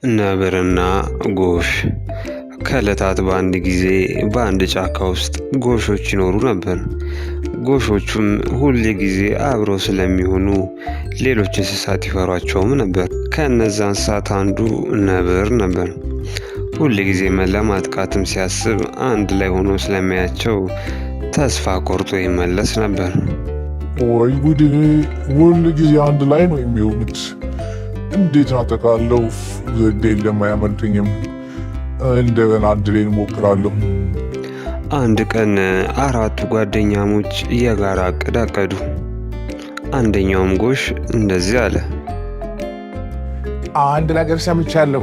ነብርና ጎሽ ከዕለታት በአንድ ጊዜ በአንድ ጫካ ውስጥ ጎሾች ይኖሩ ነበር። ጎሾቹም ሁል ጊዜ አብረው ስለሚሆኑ ሌሎች እንስሳት ይፈሯቸውም ነበር። ከእነዛ እንስሳት አንዱ ነብር ነበር። ሁል ጊዜ ለማጥቃትም ሲያስብ አንድ ላይ ሆኖ ስለሚያያቸው ተስፋ ቆርጦ ይመለስ ነበር። ወይ ጉድ! ሁል ጊዜ አንድ ላይ ነው የሚሆኑት። እንዴት አጠቃለሁ? ዘዴ ለማያመልጠኝም እንደገና አንድ ላይ እንሞክራለሁ። አንድ ቀን አራቱ ጓደኛሞች የጋራ እቅድ አቀዱ። አንደኛውም ጎሽ እንደዚህ አለ። አንድ ነገር ሰምቻለሁ።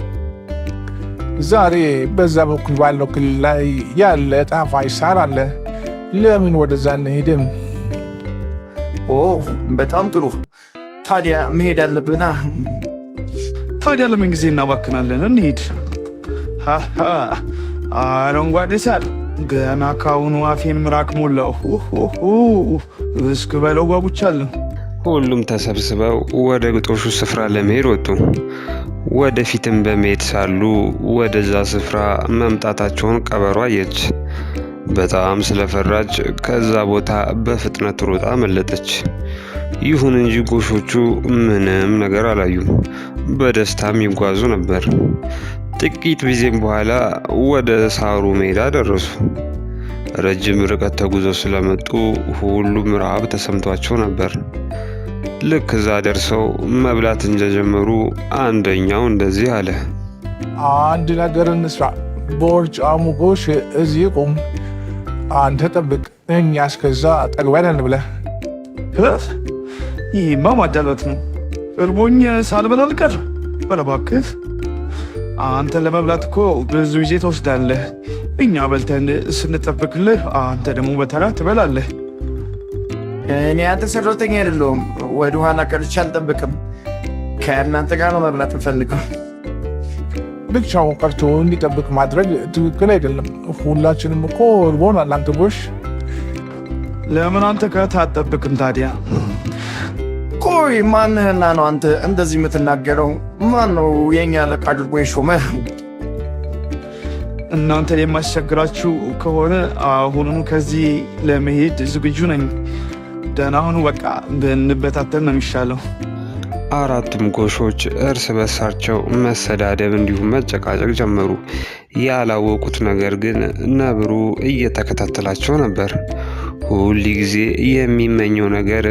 ዛሬ በዛ በኩል ባለው ክልል ላይ ያለ ጣፋጭ ሳር አለ። ለምን ወደዛ እንሄድም? በጣም ጥሩ። ታዲያ መሄድ አለብና። ታዲያ ለምን ጊዜ እናባክናለን? እንሂድ። አረንጓዴ ሳር ገና ካሁኑ አፌን ምራቅ ሞላው። እስክ በለው ጓጉቻለሁ። ሁሉም ተሰብስበው ወደ ግጦሹ ስፍራ ለመሄድ ወጡ። ወደፊትም በመሄድ ሳሉ ወደዛ ስፍራ መምጣታቸውን ቀበሮ አየች። በጣም ስለፈራች ከዛ ቦታ በፍጥነት ሮጣ አመለጠች። ይሁን እንጂ ጎሾቹ ምንም ነገር አላዩም። በደስታም ይጓዙ ነበር። ጥቂት ጊዜም በኋላ ወደ ሳሩ ሜዳ ደረሱ። ረጅም ርቀት ተጉዘው ስለመጡ ሁሉም ረሃብ ተሰምቷቸው ነበር። ልክ እዛ ደርሰው መብላት እንደጀመሩ አንደኛው እንደዚህ አለ። አንድ ነገር እንስራ። ቦርጫሙ ጎሽ እዚህ ቁም፣ አንተ ጠብቅ፣ እኛ እስከዛ ጠግበን እንብላ። ይህማ ማዳላት ነው። እርቦኝ ሳልበላ አልቀር። ኧረ እባክህ አንተ ለመብላት እኮ ብዙ ጊዜ ትወስዳለህ። እኛ በልተን ስንጠብቅልህ አንተ ደግሞ በተራ ትበላለህ። እኔ አንተ ሰራተኛ አይደለሁም። ወደ ኋላ ቀርቼ አልጠብቅም። ከእናንተ ጋር ነው መብላት እንፈልገው። ብቻውን ቀርቶ እንዲጠብቅ ማድረግ ትክክል አይደለም። ሁላችንም እኮ እርቦናል። አንተ ጎሽ፣ ለምን አንተ ከታጠብቅም ታዲያ? ቆይ ማንህና ነው አንተ እንደዚህ የምትናገረው? ማን ነው የኛ አለቃ አድርጎ የሾመህ? እናንተን የማስቸግራችሁ ከሆነ አሁኑኑ ከዚህ ለመሄድ ዝግጁ ነኝ። ደህና ሁኑ። በቃ ብንበታተን ነው የሚሻለው። አራቱም ጎሾች እርስ በርሳቸው መሰዳደብ እንዲሁም መጨቃጨቅ ጀመሩ። ያላወቁት ነገር ግን ነብሩ እየተከታተላቸው ነበር። ሁል ጊዜ የሚመኘው ነገር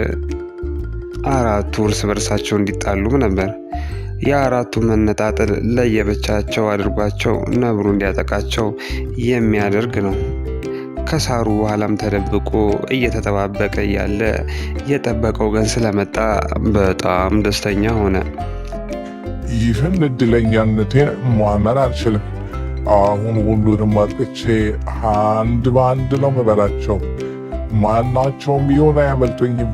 አራቱ እርስ በርሳቸው እንዲጣሉም ነበር። የአራቱ መነጣጠል ለየብቻቸው አድርጓቸው ነብሩ እንዲያጠቃቸው የሚያደርግ ነው። ከሳሩ በኋላም ተደብቆ እየተጠባበቀ ያለ የጠበቀው ቀን ስለመጣ በጣም ደስተኛ ሆነ። ይህን እድለኛነቴን ማመን አልችልም። አሁን ሁሉንም አጥቅቼ አንድ በአንድ ነው መበላቸው። ማናቸውም ቢሆን አያመልጡኝም።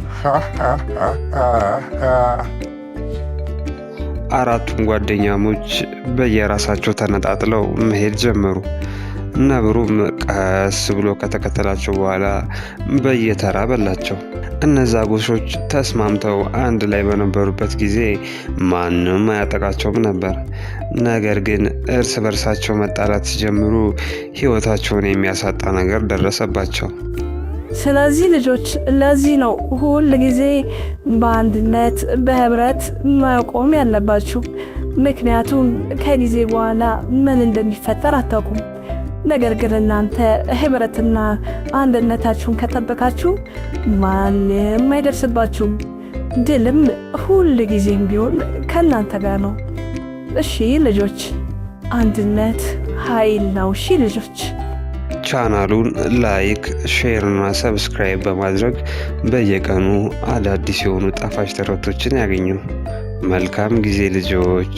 አራቱም ጓደኛሞች በየራሳቸው ተነጣጥለው መሄድ ጀመሩ። ነብሩም ቀስ ብሎ ከተከተላቸው በኋላ በየተራ በላቸው። እነዛ ጎሾች ተስማምተው አንድ ላይ በነበሩበት ጊዜ ማንም አያጠቃቸውም ነበር። ነገር ግን እርስ በርሳቸው መጣላት ሲጀምሩ ሕይወታቸውን የሚያሳጣ ነገር ደረሰባቸው። ስለዚህ ልጆች፣ ለዚህ ነው ሁል ጊዜ በአንድነት በህብረት መቆም ያለባችሁ። ምክንያቱም ከጊዜ በኋላ ምን እንደሚፈጠር አታውቁም። ነገር ግን እናንተ ህብረትና አንድነታችሁን ከጠበቃችሁ ማንም አይደርስባችሁም። ድልም ሁል ጊዜም ቢሆን ከእናንተ ጋር ነው። እሺ ልጆች፣ አንድነት ኃይል ነው። እሺ ልጆች፣ ቻናሉን ላይክ፣ ሼር እና ሰብስክራይብ በማድረግ በየቀኑ አዳዲስ የሆኑ ጣፋጭ ተረቶችን ያገኙ። መልካም ጊዜ ልጆች።